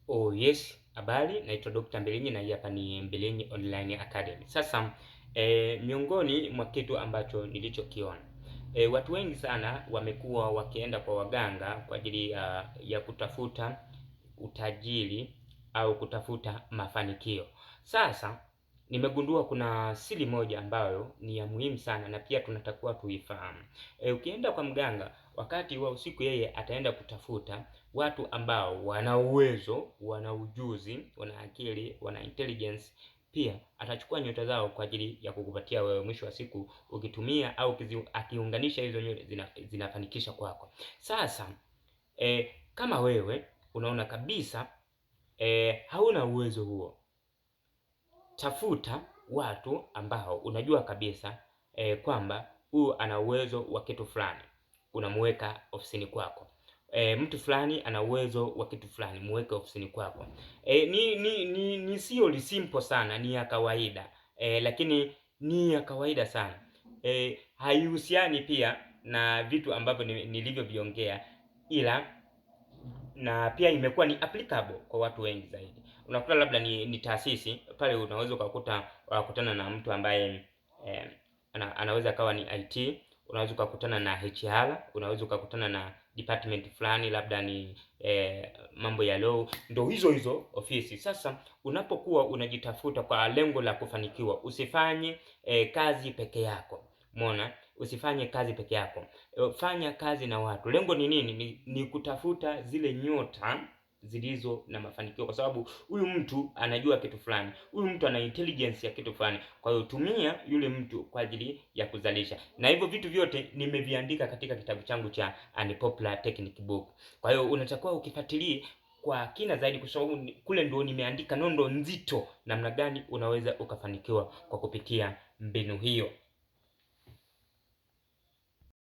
Oh yes, habari, naitwa Dr. Mbilinyi na hii hapa ni Mbilinyi Online Academy. Sasa miongoni mwa kitu ambacho nilichokiona, watu wengi sana wamekuwa wakienda kwa waganga kwa ajili ya kutafuta utajiri au kutafuta mafanikio. Sasa nimegundua kuna siri moja ambayo ni ya muhimu sana na pia tunatakiwa tuifahamu. Ukienda kwa mganga wakati wa usiku, yeye ataenda kutafuta watu ambao wana uwezo, wana ujuzi, wana akili, wana intelligence. Pia atachukua nyota zao kwa ajili ya kukupatia wewe. Mwisho wa siku ukitumia au akiunganisha hizo nyota zinafanikisha kwako. Sasa kama wewe unaona kabisa hauna uwezo huo, tafuta watu ambao unajua kabisa kwamba huyu ana uwezo wa kitu fulani, unamuweka ofisini kwako. Mtu fulani ana uwezo wa kitu fulani, muweke ofisini kwako. Ni sio simple sana, ni ya kawaida lakini ni ya kawaida sana. Haihusiani pia na vitu ambavyo nilivyoviongea, ila na pia imekuwa ni applicable kwa watu wengi zaidi. Unakuta labda ni taasisi pale, unaweza ukakutana na mtu ambaye anaweza kawa ni IT, unaweza ukakutana na HR, unaweza ukakutana na department fulani, labda ni mambo ya law, ndio hizo ofisi. Sasa unapokuwa unajitafuta kwa lengo la kufanikiwa, usifanye kazi peke yako. Umeona? Usifanye kazi peke yako, fanya kazi na watu. Lengo ni nini? Ni kutafuta zile nyota zilizo na mafanikio, kwa sababu huyu mtu anajua kitu fulani, huyu mtu ana intelligence ya kitu fulani. Kwa hiyo tumia yule mtu kwa ajili ya kuzalisha, na hivyo vitu vyote nimeviandika katika kitabu changu cha Unpopular Technique Book. Kwa hiyo unatakiwa ukifuatilie kwa kina zaidi, kwa sababu kule ndio nimeandika nondo nzito namna gani unaweza ukafanikiwa kwa kupitia mbinu hiyo.